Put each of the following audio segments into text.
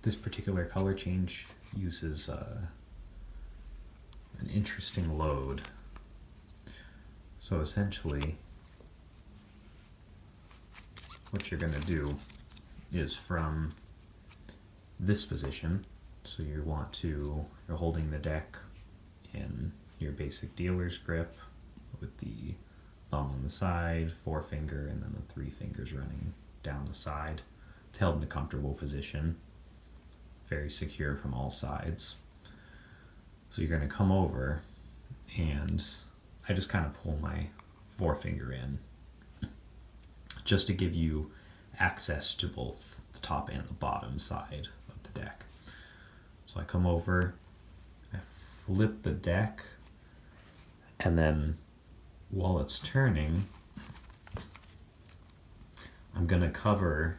This particular color change uses an interesting load. So essentially, what you're going to do is from this position, so you're holding the deck in your basic dealer's grip with the thumb on the side, forefinger, and then the 3 fingers running down the side. It's held in a comfortable position, very secure from all sides. So you're going to come over, and I just kind of pull my forefinger in just to give you access to both the top and the bottom side of the deck. So I come over, I flip the deck, and then while it's turning, I'm going to cover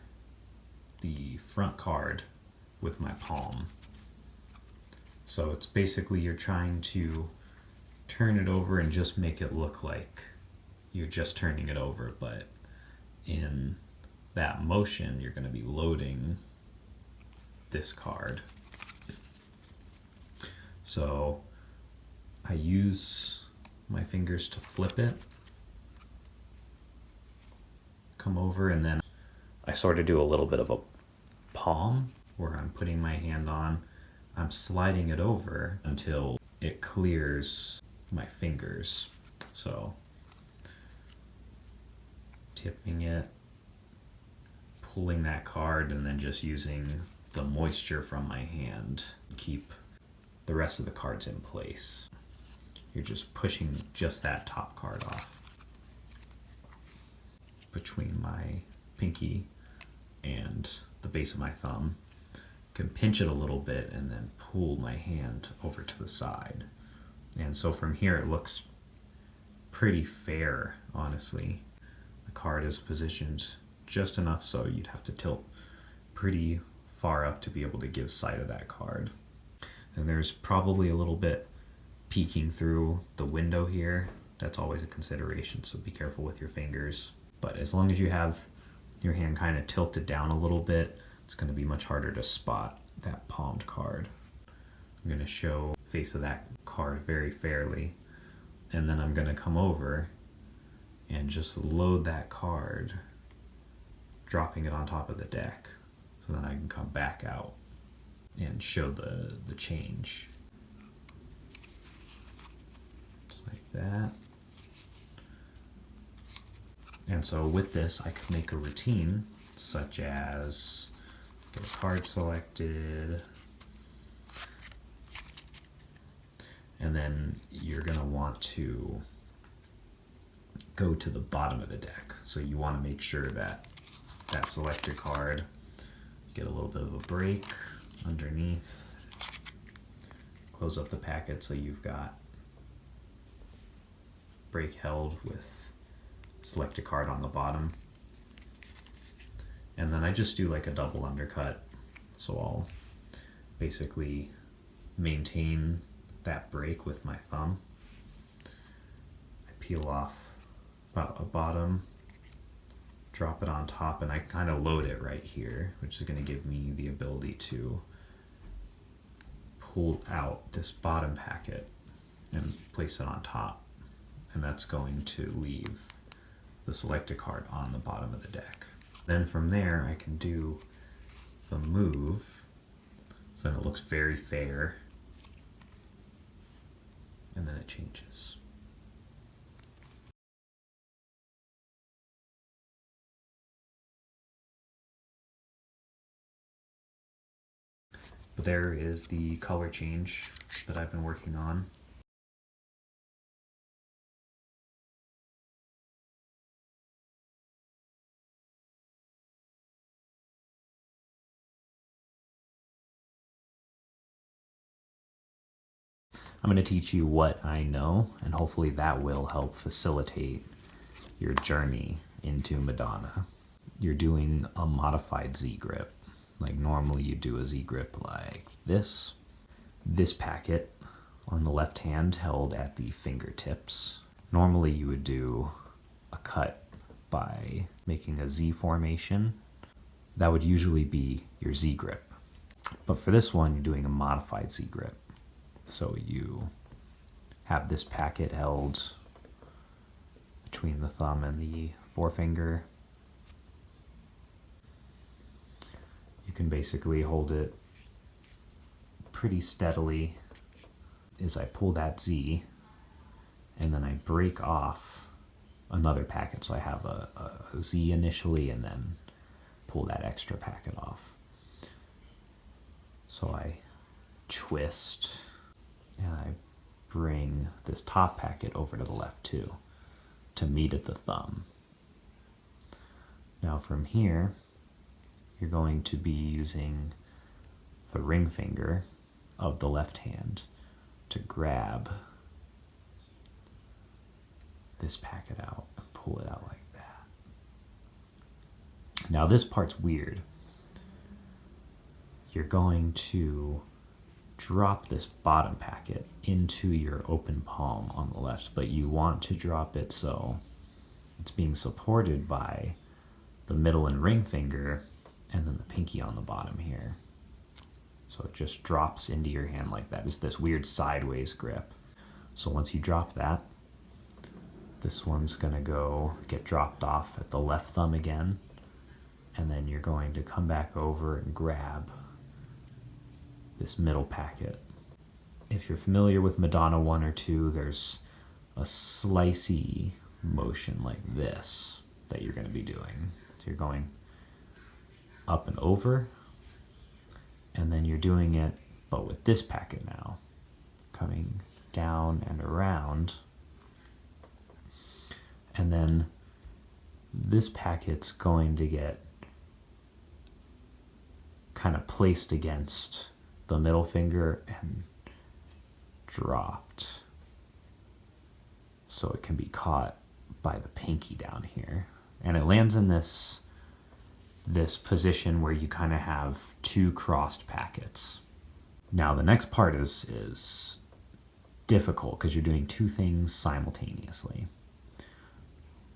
the front card with my palm. So it's basically you're trying to turn it over and just make it look like you're just turning it over, but in that motion you're going to be loading this card. So I use my fingers to flip it, come over, and then I sort of do a little bit of a palm where I'm putting my hand on. I'm sliding it over until it clears my fingers. So tipping it, pulling that card, and then just using the moisture from my hand to keep the rest of the cards in place. You're just pushing just that top card off between my pinky and the base of my thumb. Can pinch it a little bit and then pull my hand over to the side. And so from here it looks pretty fair, honestly. The card is positioned just enough so you'd have to tilt pretty far up to be able to give sight of that card. And there's probably a little bit peeking through the window here. That's always a consideration, so be careful with your fingers. But as long as you have your hand kind of tilted down a little bit, it's going to be much harder to spot that palmed card. I'm going to show the face of that card very fairly, and then I'm going to come over and just load that card, dropping it on top of the deck, so then I can come back out and show the change. Just like that. And so with this, I could make a routine such as get a card selected, and then you're going to want to go to the bottom of the deck. So you want to make sure that that selected card, get a little bit of a break underneath, close up the packet so you've got break held with selected card on the bottom. And then I just do like a double undercut. So I'll basically maintain that break with my thumb. I peel off about a bottom, drop it on top, and I kind of load it right here, which is going to give me the ability to pull out this bottom packet and place it on top. And that's going to leave the selected card on the bottom of the deck. Then from there, I can do the move so then it looks very fair, and then it changes. But there is the color change that I've been working on. I'm going to teach you what I know, and hopefully that will help facilitate your journey into Madonna. You're doing a modified Z grip. Like normally you do a Z grip like this. This packet on the left hand held at the fingertips. Normally you would do a cut by making a Z formation. That would usually be your Z grip. But for this one, you're doing a modified Z grip. So you have this packet held between the thumb and the forefinger. You can basically hold it pretty steadily as I pull that Z, and then I break off another packet. So I have a Z initially and then pull that extra packet off. So I twist and I bring this top packet over to the left too to meet at the thumb. Now from here, you're going to be using the ring finger of the left hand to grab this packet out and pull it out like that. Now this part's weird. You're going to drop this bottom packet into your open palm on the left, but you want to drop it so it's being supported by the middle and ring finger and then the pinky on the bottom here. So it just drops into your hand like that. It's this weird sideways grip. So once you drop that, this one's gonna go get dropped off at the left thumb again, and then you're going to come back over and grab this middle packet. If you're familiar with Madonna 1 or 2, there's a slicey motion like this that you're gonna be doing. So you're going up and over, and then you're doing it, but with this packet now, coming down and around, and then this packet's going to get kind of placed against the middle finger and dropped so it can be caught by the pinky down here. And it lands in this position where you kind of have two crossed packets. Now the next part is difficult because you're doing two things simultaneously.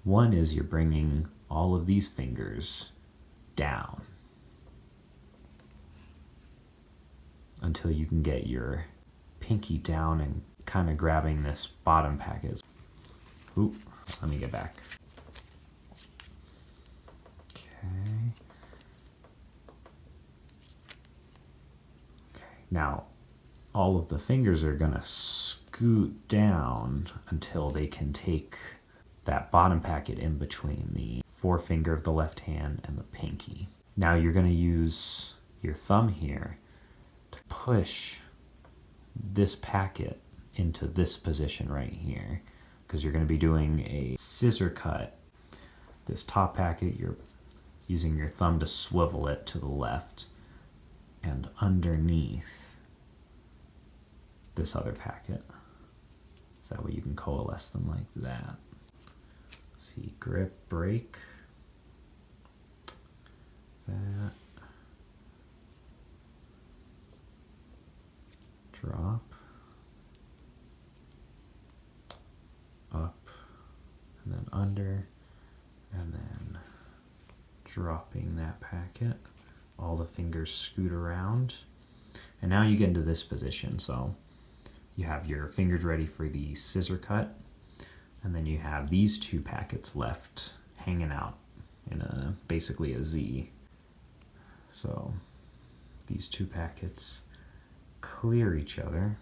One is you're bringing all of these fingers down until you can get your pinky down and kind of grabbing this bottom packet. Oop, let me get back. Okay. Now, all of the fingers are gonna scoot down until they can take that bottom packet in between the forefinger of the left hand and the pinky. Now you're gonna use your thumb here to push this packet into this position right here, because you're gonna be doing a scissor cut. This top packet, you're using your thumb to swivel it to the left and underneath this other packet. So that way you can coalesce them like that. See, grip, break, that, drop, up, and then under, and then dropping that packet. All the fingers scoot around. And now you get into this position. So you have your fingers ready for the scissor cut, and then you have these two packets left hanging out in basically a Z. So these two packets clear each other.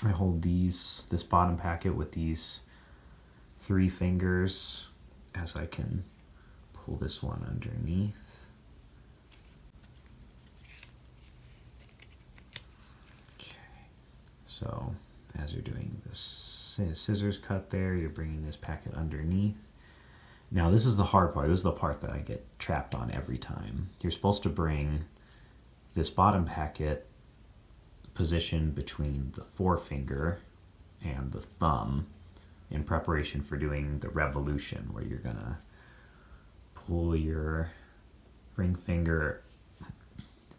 I hold this bottom packet with these three fingers as I can pull this one underneath. Okay, so as you're doing this scissors cut there, you're bringing this packet underneath. Now this is the hard part. This is the part that I get trapped on every time. You're supposed to bring this bottom packet positioned between the forefinger and the thumb in preparation for doing the revolution, where you're gonna pull your ring finger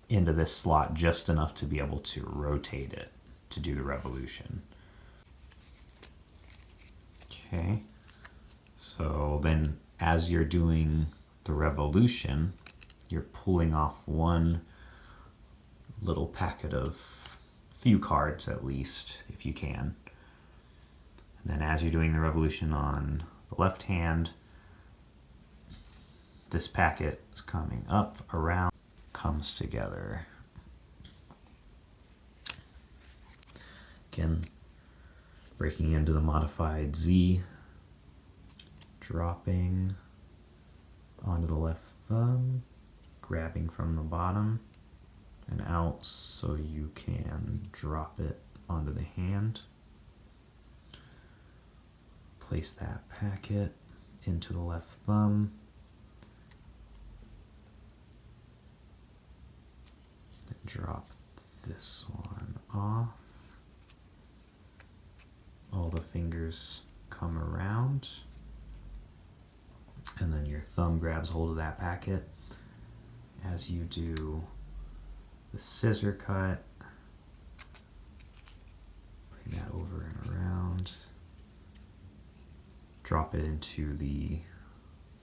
into this slot just enough to be able to rotate it to do the revolution. Okay, so then as you're doing the revolution, you're pulling off one little packet of few cards at least, if you can. And then as you're doing the revolution on the left hand, this packet is coming up, around, comes together. Again, breaking into the modified Z, dropping onto the left thumb, grabbing from the bottom and out so you can drop it onto the hand. Place that packet into the left thumb. Then drop this one off. All the fingers come around. And then your thumb grabs hold of that packet as you do the scissor cut. Bring that over and around. Drop it into the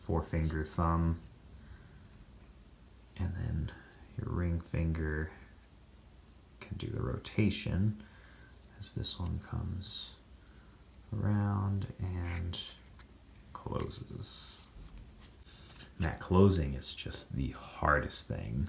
forefinger thumb, and then your ring finger can do the rotation as this one comes around and closes. And that closing is just the hardest thing.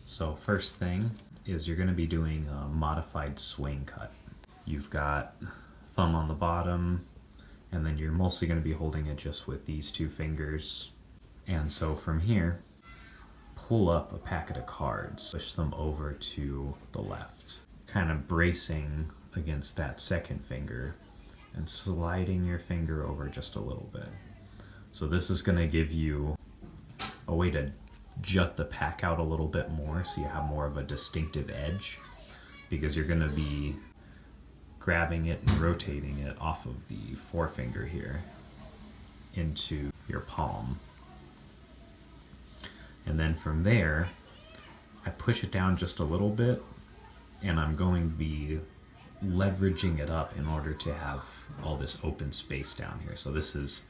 So first thing is you're going to be doing a modified swing cut. You've got thumb on the bottom, and then you're mostly going to be holding it just with these two fingers. And so from here, pull up a packet of cards, push them over to the left, kind of bracing against that second finger and sliding your finger over just a little bit. So this is going to give you a way to jut the pack out a little bit more so you have more of a distinctive edge, because you're going to be grabbing it and rotating it off of the forefinger here into your palm. And then from there, I push it down just a little bit, and I'm going to be leveraging it up in order to have all this open space down here. So this is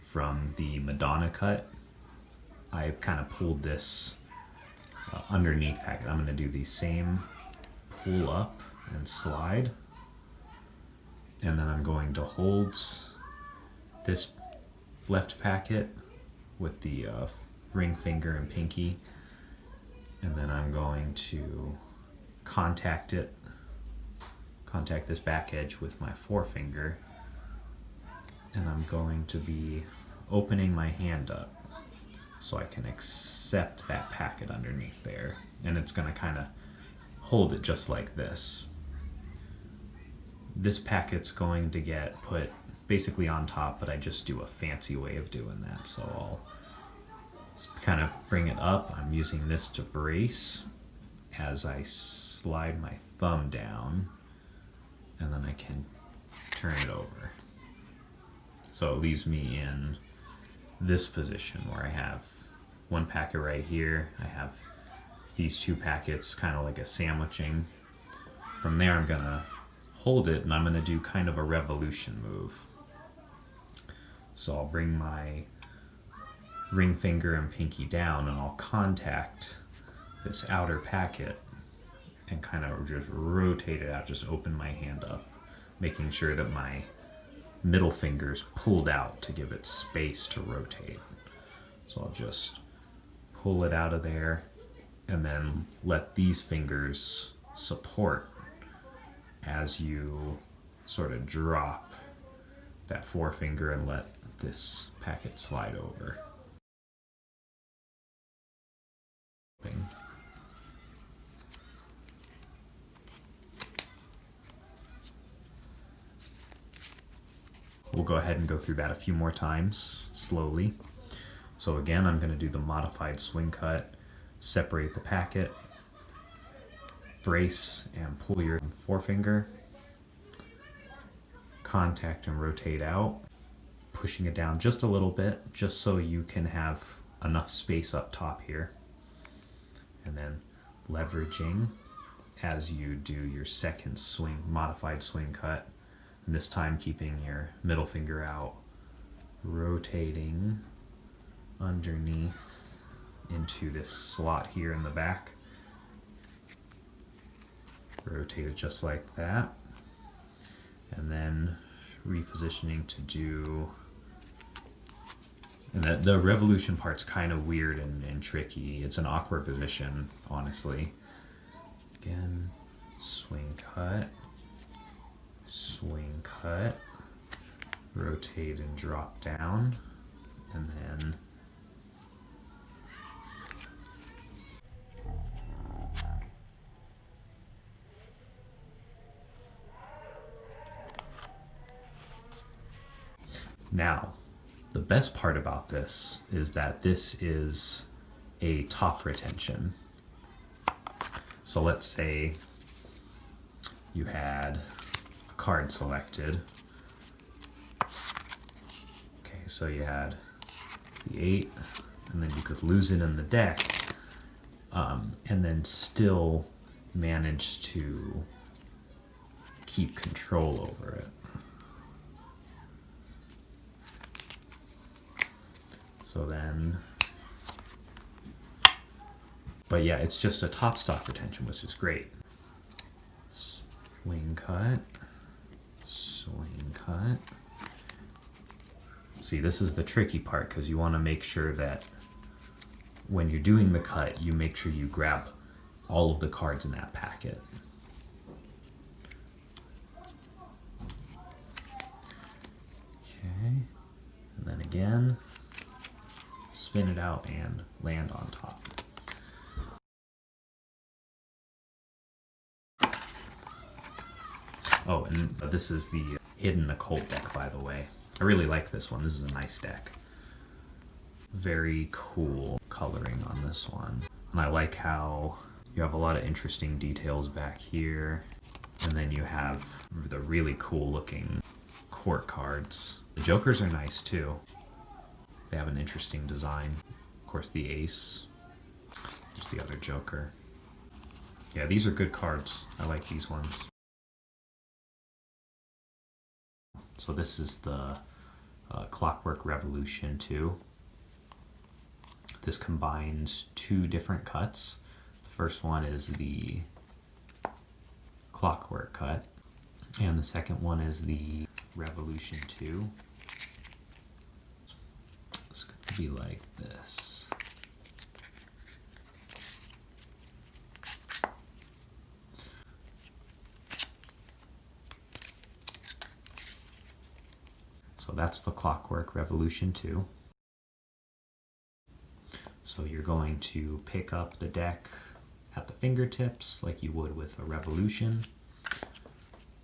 from the Madonna cut. I kind of pulled this underneath packet. I'm going to do the same pull up and slide, and then I'm going to hold this left packet with the ring finger and pinky, and then I'm going to contact this back edge with my forefinger, and I'm going to be opening my hand up so I can accept that packet underneath there, and it's going to kind of hold it just like this. This packet's going to get put basically on top, but I just do a fancy way of doing that. So I'll kind of bring it up. I'm using this to brace as I slide my thumb down, and then I can turn it over. So it leaves me in this position where I have one packet right here. I have these two packets kind of like a sandwiching. From there I'm gonna hold it, and I'm gonna do kind of a revolution move. So I'll bring my ring finger and pinky down, and I'll contact this outer packet and kind of just rotate it out, just open my hand up, making sure that my middle finger's pulled out to give it space to rotate. So I'll just pull it out of there and then let these fingers support as you sort of drop that forefinger and let this packet slide over. We'll go ahead and go through that a few more times slowly. So again, I'm going to do the modified swing cut, separate the packet, brace and pull your forefinger, contact and rotate out, pushing it down just a little bit, just so you can have enough space up top here. And then leveraging as you do your second swing, modified swing cut, and this time keeping your middle finger out, rotating underneath into this slot here in the back. Rotate it just like that, and then repositioning to do, and the revolution part's kind of weird and tricky. It's an awkward position, honestly. Again, swing cut, rotate and drop down, and then now, the best part about this is that this is a top retention. So let's say you had a card selected. Okay, so you had the 8, and then you could lose it in the deck, and then still manage to keep control over it. So then, but yeah, it's just a top stock retention, which is great. Swing cut, swing cut. See, this is the tricky part, because you want to make sure that when you're doing the cut, you make sure you grab all of the cards in that packet. Okay, and then again, spin it out and land on top. Oh, and this is the Hidden Occult deck, by the way. I really like this one. This is a nice deck. Very cool coloring on this one. And I like how you have a lot of interesting details back here. And then you have the really cool looking court cards. The jokers are nice too. They have an interesting design. Of course, the ace. There's the other joker. Yeah, these are good cards. I like these ones. So this is the Clockwork Revolution 2. This combines 2 different cuts. The first one is the Clockwork Cut, and the second one is the Revolution 2. It's going to be like this. So that's the Clockwork Revolution 2. So you're going to pick up the deck at the fingertips like you would with a Revolution.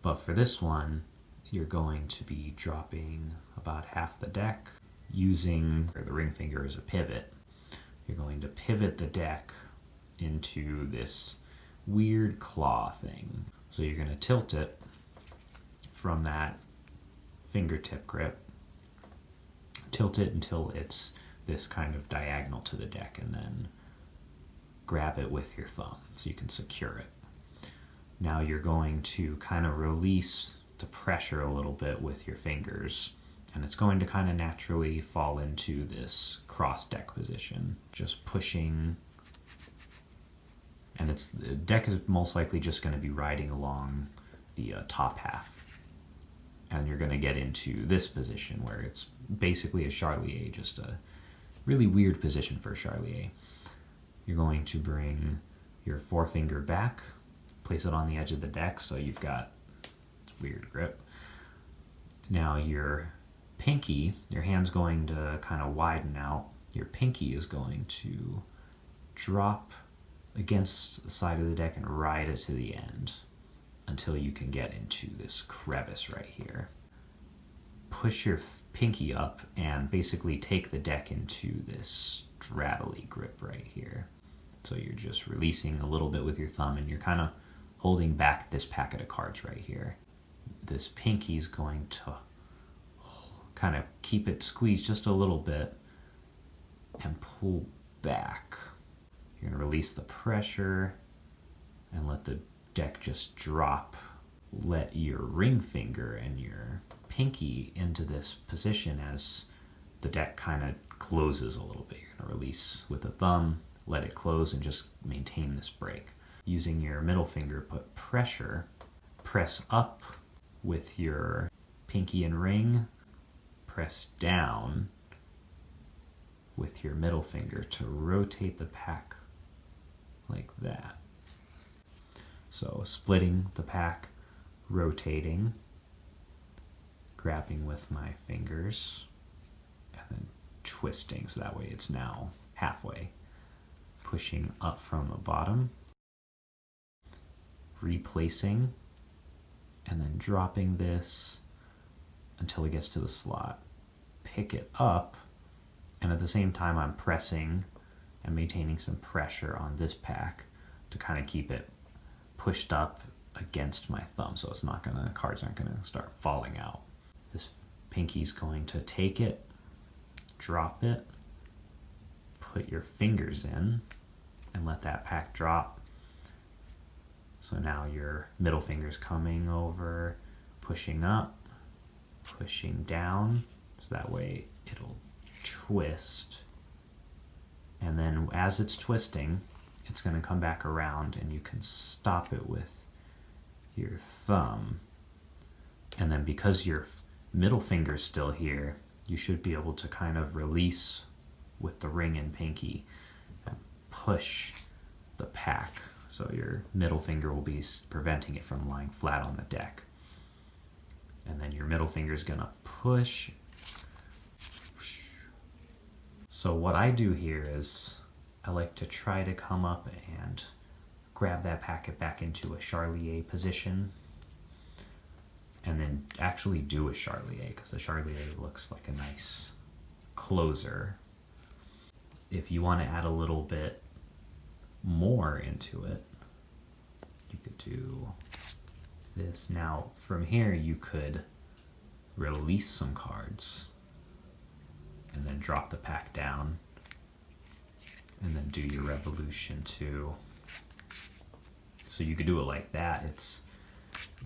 But for this one, you're going to be dropping about half the deck using the ring finger as a pivot. You're going to pivot the deck into this weird claw thing. So you're going to tilt it from that fingertip grip, tilt it until it's this kind of diagonal to the deck, and then grab it with your thumb so you can secure it. Now you're going to kind of release the pressure a little bit with your fingers, and it's going to kind of naturally fall into this cross deck position, just pushing, and the deck is most likely just going to be riding along the top half. And you're going to get into this position where it's basically a Charlier, just a really weird position for a Charlier. You're going to bring your forefinger back, place it on the edge of the deck so you've got this weird grip. Now your pinky, your hand's going to kind of widen out. Your pinky is going to drop against the side of the deck and ride it to the end until you can get into this crevice right here. push your pinky up and basically take the deck into this straddly grip right here. So you're just releasing a little bit with your thumb and you're kind of holding back this packet of cards right here. This pinky's going to kind of keep it squeezed just a little bit and pull back. You're going to release the pressure and let the deck just drop. Let your ring finger and your pinky into this position as the deck kind of closes a little bit. You're going to release with the thumb, let it close, and just maintain this break. Using your middle finger, put pressure, press up with your pinky and ring, press down with your middle finger to rotate the pack like that. So splitting the pack, rotating, grabbing with my fingers, and then twisting so that way it's now halfway. Pushing up from the bottom, replacing, and then dropping this until it gets to the slot. Pick it up, and at the same time I'm pressing and maintaining some pressure on this pack to kind of keep it pushed up against my thumb so it's not gonna, cards aren't gonna start falling out. This pinky's going to take it, drop it, put your fingers in, and let that pack drop. So now your middle finger's coming over, pushing up, pushing down, so that way it'll twist. And then as it's twisting, it's going to come back around and you can stop it with your thumb. And then because your middle finger's still here, you should be able to kind of release with the ring and pinky and push the pack. So your middle finger will be preventing it from lying flat on the deck. And then your middle finger is going to push. So what I do here is I like to try to come up and grab that packet back into a charlier position and then actually do a charlier, because the charlier looks like a nice closer. If you want to add a little bit more into it, you could do this. Now from here you could release some cards and then drop the pack down and then do your revolution too. So you could do it like that. It's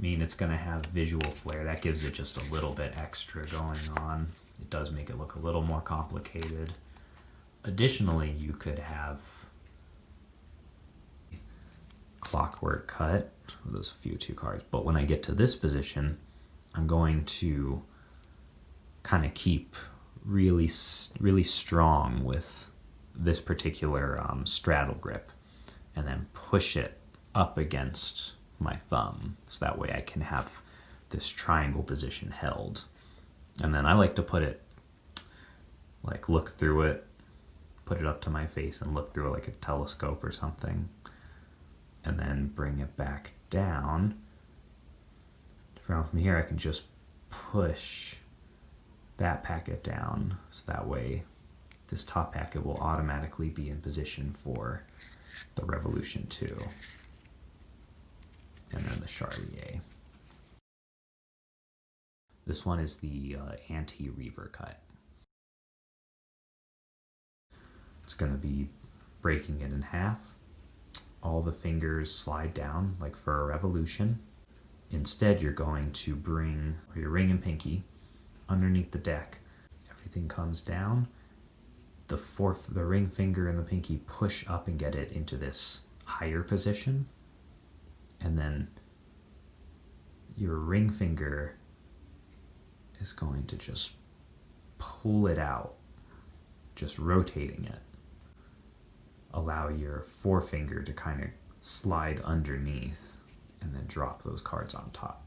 going to have visual flair. That gives it just a little bit extra going on. It does make it look a little more complicated. Additionally, you could have Clockwork Cut. There's a few 2 cards, but when I get to this position, I'm going to kind of keep really strong with this particular straddle grip and then push it up against my thumb so that way I can have this triangle position held. And then I like to put it, like look through it, put it up to my face and look through it like a telescope or something, and then bring it back down. From here I can just push that packet down so that way this top packet will automatically be in position for the revolution too. And then the charlier. This one is the Anti-Reaver Cut. It's going to be breaking it in half. All the fingers slide down like for a revolution. Instead, you're going to bring your ring and pinky underneath the deck. Everything comes down. The ring finger and the pinky push up and get it into this higher position. And then your ring finger is going to just pull it out, just rotating it. Allow your forefinger to kind of slide underneath and then drop those cards on top.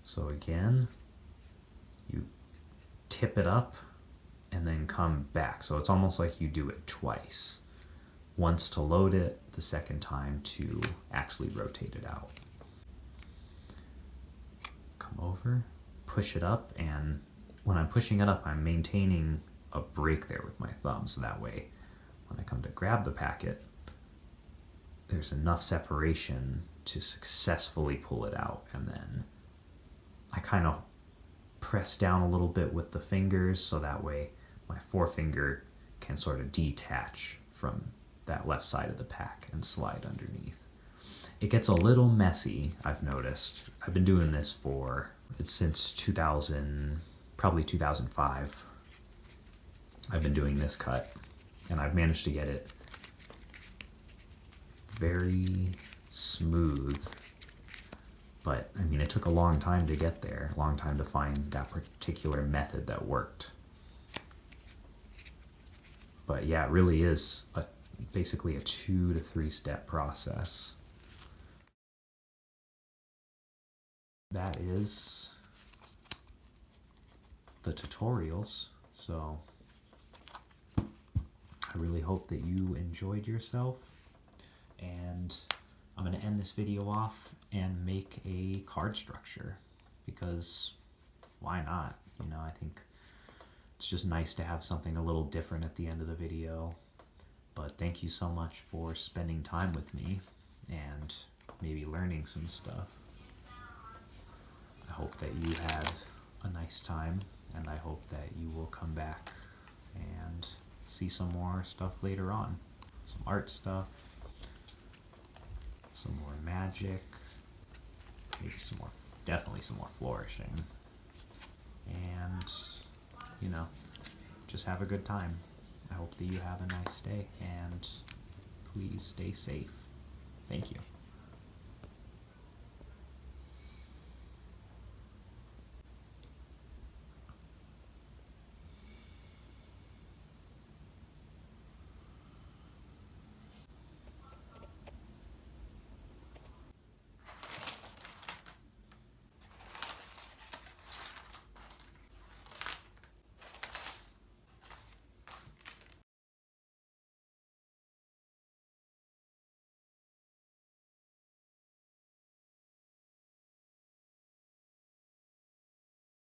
So again, you tip it up and then come back. So it's almost like you do it twice. Once to load it, the second time to actually rotate it out. Come over, push it up, and when I'm pushing it up, I'm maintaining a break there with my thumb, so that way when I come to grab the packet, there's enough separation to successfully pull it out. And then I kind of press down a little bit with the fingers, so that way my forefinger can sort of detach from that left side of the pack and slide underneath. It gets a little messy, I've noticed. I've been doing this since 2000, probably 2005. I've been doing this cut, and I've managed to get it very smooth. But, I mean, it took a long time to get there, a long time to find that particular method that worked. But yeah, it really is basically a 2 to 3 step process. That is the tutorials, so I really hope that you enjoyed yourself, and I'm going to end this video off and make a card structure, because why not? You know, I think it's just nice to have something a little different at the end of the video. But thank you so much for spending time with me and maybe learning some stuff. I hope that you had a nice time, and I hope that you will come back and see some more stuff later on. Some art stuff, some more magic, maybe definitely some more flourishing, and, you know, just have a good time. I hope that you have a nice day, and please stay safe. Thank you.